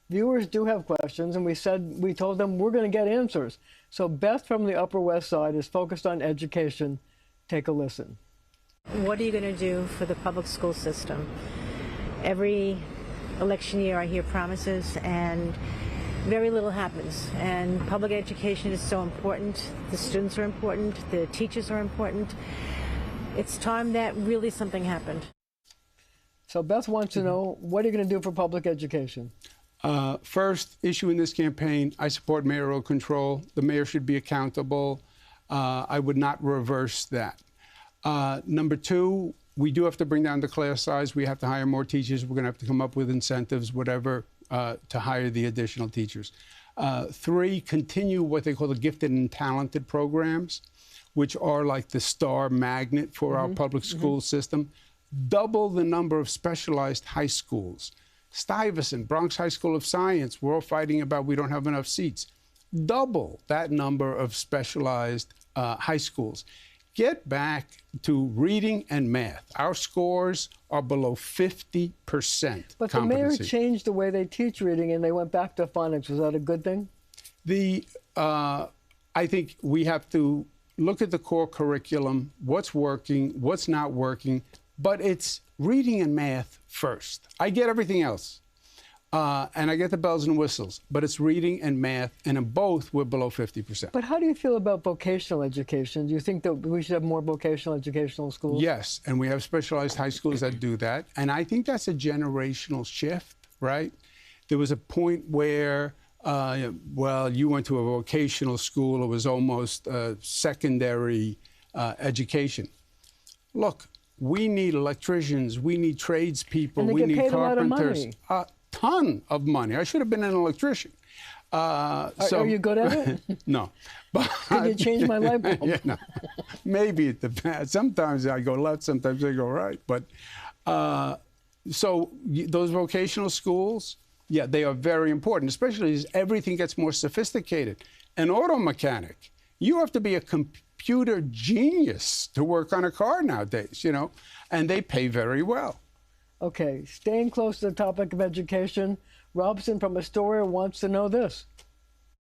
Viewers do have questions, and we told them we're going to get answers. So Beth from the Upper West Side is focused on education. Take a listen. What are you going to do for the public school system? Every election year I hear promises and very little happens. And public education is so important. The students are important. The teachers are important. It's time that really something happened. So Beth wants to know, what are you going to do for public education? First issue in this campaign, I support mayoral control. The mayor should be accountable. I would not reverse that. Number two, we do have to bring down the class size. We have to hire more teachers. We're going to have to come up with incentives, whatever, to hire the additional teachers. Three, continue what they call the gifted and talented programs, which are like the star magnet for our public school system. Double the number of specialized high schools. Stuyvesant, Bronx High School of Science, we're all fighting about we don't have enough seats. Double that number of specialized high schools. Get back to reading and math. Our scores are below 50% But the mayor changed the way they teach reading, and they went back to phonics. Was that a good thing? I think we have to look at the core curriculum, what's working, what's not working, but it's reading and math first. I get everything else, and I get the bells and whistles, but it's reading and math, and in both, we're below 50%. But how do you feel about vocational education? Do you think that we should have more vocational educational schools? Yes, and we have specialized high schools that do that, and I think that's a generational shift, right? There was a point where, well, you went to a vocational school, it was almost secondary education. Look, we need electricians, we need tradespeople, we need carpenters. A ton of money. I should have been an electrician. Are you good at it? No. Could you change my light bulb? Yeah, no. Maybe it depends. Sometimes I go left, sometimes I go right. But so those vocational schools, yeah, they are very important, especially as everything gets more sophisticated. An auto mechanic, you have to be a computer genius to work on a car nowadays, you know, and they pay very well. Okay, staying close to the topic of education, Robson from Astoria wants to know this.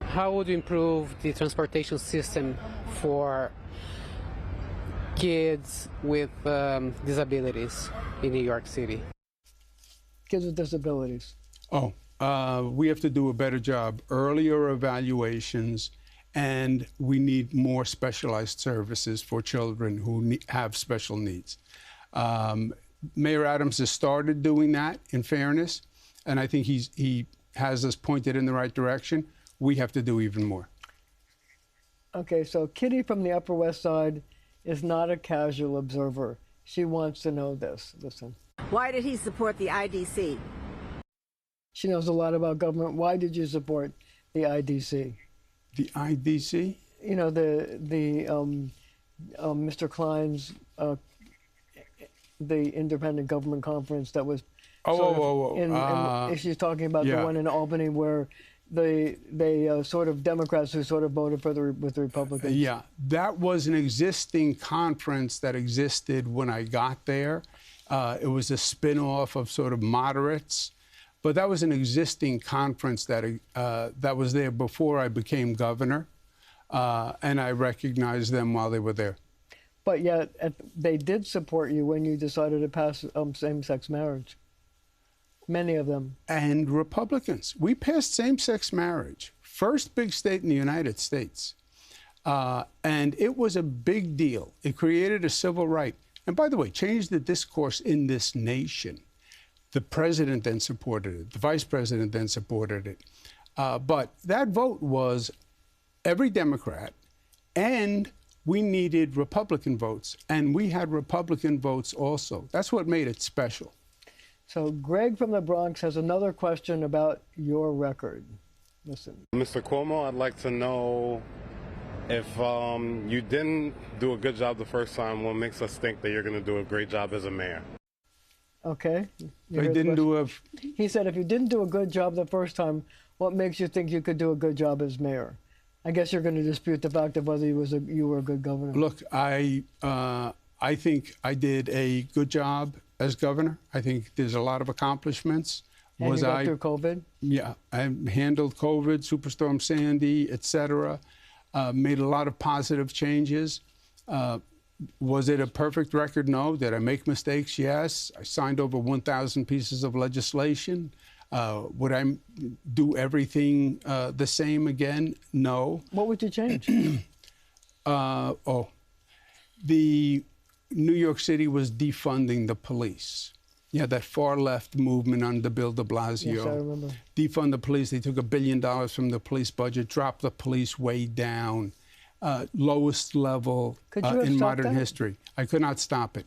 How would you improve the transportation system for kids with disabilities in New York City? Kids with disabilities. Oh, we have to do a better job. Earlier evaluations, and we need more specialized services for children who have special needs. Mayor Adams has started doing that, in fairness, and I think he has us pointed in the right direction. We have to do even more. Okay, so Kitty from the Upper West Side is not a casual observer. She wants to know this. Listen. Why did he support the IDC? She knows a lot about government. Why did you support the IDC? The IDC? You know, Mr. Klein's the independent government conference that was she's talking about the one in Albany where they sort of Democrats who sort of voted with the Republicans. Yeah, that was an existing conference that existed when I got there. It was a spin-off of sort of moderates, but that was an existing conference that was there before I became governor, and I recognized them while they were there. But yet, they did support you when you decided to pass same-sex marriage. Many of them. And Republicans. We passed same-sex marriage. First big state in the United States. And it was a big deal. It created a civil right. And by the way, changed the discourse in this nation. The president then supported it. The vice president then supported it. But that vote was every Democrat, and we needed Republican votes, and we had Republican votes also. That's what made it special. So Greg from the Bronx has another question about your record. Listen. Mr. Cuomo, I'd like to know if you didn't do a good job the first time, what makes us think that you're going to do a great job as a mayor? Okay. He said if you didn't do a good job the first time, what makes you think you could do a good job as mayor? I guess you're going to dispute the fact of whether you were a good governor. Look, I think I did a good job as governor. I think there's a lot of accomplishments. And Was you got I? through COVID? Yeah, I handled COVID, Superstorm Sandy, etc. Made a lot of positive changes. Was it a perfect record? No. Did I make mistakes? Yes. I signed over 1,000 pieces of legislation. Would I do everything the same again? No. What would you change? The New York City was defunding the police. Yeah, that far left movement under Bill de Blasio. Yes, I remember. Defund the police. They took $1 billion from the police budget, dropped the police way down, lowest level in modern history. I could not stop it.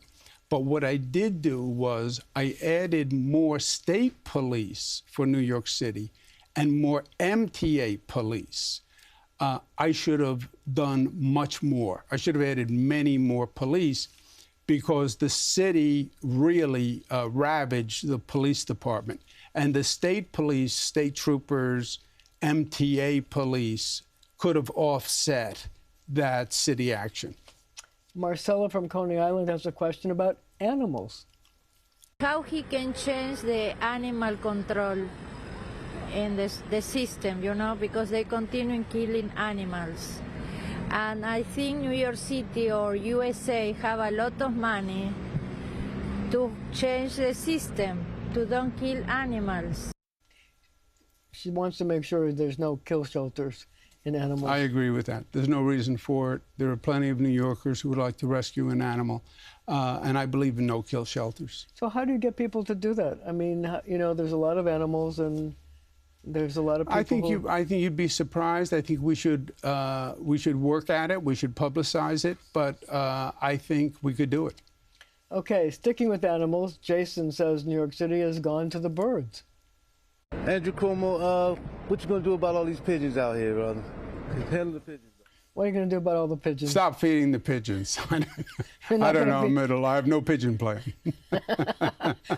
But what I did do was I added more state police for New York City and more MTA police. I should have done much more. I should have added many more police because the city really ravaged the police department. And the state police, state troopers, MTA police could have offset that city action. Marcella from Coney Island has a question about animals. How he can change the animal control in the system, you know, because they continue killing animals. And I think New York City or USA have a lot of money to change the system, to don't kill animals. She wants to make sure there's no kill shelters in animals. I agree with that. There's no reason for it. There are plenty of New Yorkers who would like to rescue an animal, and I believe in no kill shelters. So how do you get people to do that? I mean, you know, there's a lot of animals and there's a lot of people. I think you'd be surprised. I think we should work at it. We should publicize it. But I think we could do it. Okay, sticking with animals, Jason says New York City has gone to the birds. Andrew Cuomo, what you gonna do about all these pigeons out here, brother? Handle the pigeons. What are you going to do about all the pigeons? Stop feeding the pigeons. I don't know, Middle. I have no pigeon plan.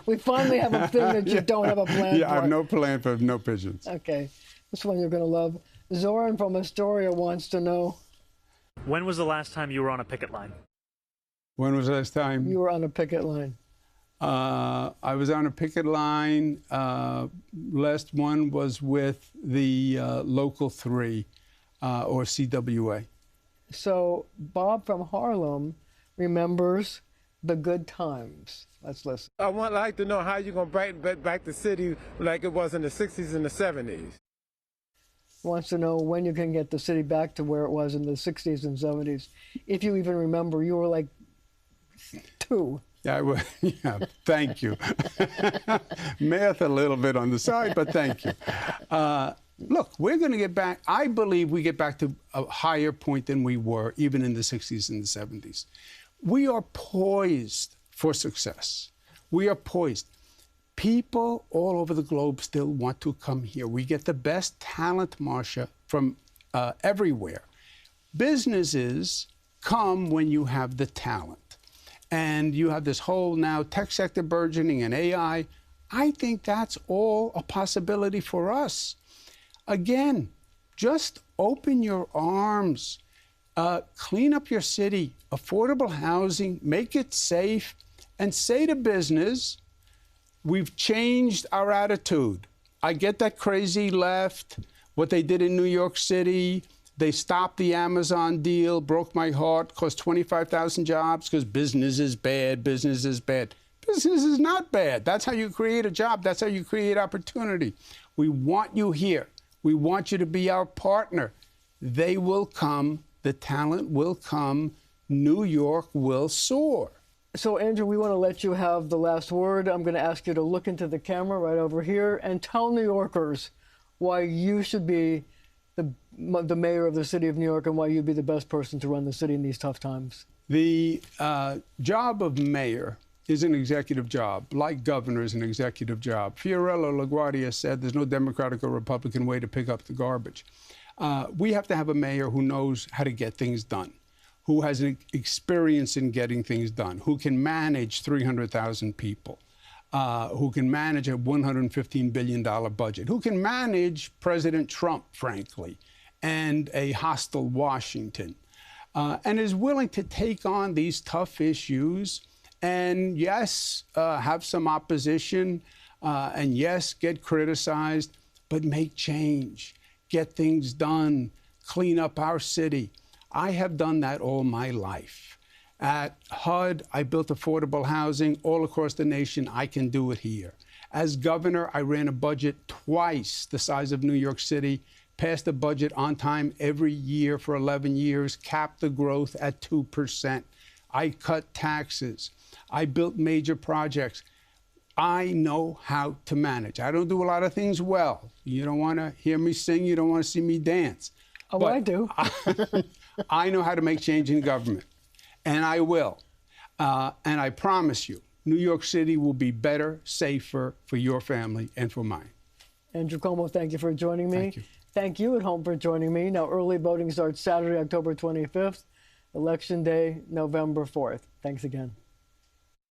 We finally have a thing that you don't have a plan for. Yeah, I have no plan for no pigeons. Okay. This one you're going to love. Zoran from Astoria wants to know. When was the last time you were on a picket line? When was the last time? You were on a picket line. I was on a picket line. Last one was with the Local 3 or CWA. So Bob from Harlem remembers the good times. Let's listen. I would like to know how you're going to bring back the city like it was in the 60s and the 70s. Wants to know when you can get the city back to where it was in the 60s and 70s. If you even remember, you were like 2. Yeah, yeah, thank you. Math a little bit on the side, but thank you. Look, we're going to get back. I believe we get back to a higher point than we were, even in the 60s and the 70s. We are poised for success. We are poised. People all over the globe still want to come here. We get the best talent, Marcia, from everywhere. Businesses come when you have the talent. And you have this whole now tech sector burgeoning and AI. I think that's all a possibility for us. Again, just open your arms, clean up your city, affordable housing, make it safe, and say to business, we've changed our attitude. I get that crazy left, what they did in New York City. They stopped the Amazon deal, broke my heart, cost 25,000 jobs because business is bad, business is bad. Business is not bad. That's how you create a job. That's how you create opportunity. We want you here. We want you to be our partner. They will come. The talent will come. New York will soar. So, Andrew, we want to let you have the last word. I'm going to ask you to look into the camera right over here and tell New Yorkers why you should be the mayor of the city of New York and why you'd be the best person to run the city in these tough times. The job of mayor is an executive job, like governor is an executive job. Fiorello LaGuardia said there's no Democratic or Republican way to pick up the garbage. We have to have a mayor who knows how to get things done, who has an experience in getting things done, who can manage 300,000 people, who can manage a $115 billion budget, who can manage President Trump, frankly, and a hostile Washington, and is willing to take on these tough issues and, yes, have some opposition, And yes, get criticized, but make change, get things done, clean up our city. I have done that all my life. At HUD, I built affordable housing all across the nation. I can do it here. As governor, I ran a budget twice the size of New York City, passed a budget on time every year for 11 years, capped the growth at 2%. I cut taxes. I built major projects. I know how to manage. I don't do a lot of things well. You don't want to hear me sing. You don't want to see me dance. Oh, but I do. I know how to make change in government, and I will. And I promise you, New York City will be better, safer for your family and for mine. Andrew Cuomo, thank you for joining me. Thank you. Thank you at home for joining me. Now, early voting starts Saturday, October 25th. Election Day, November 4th. Thanks again.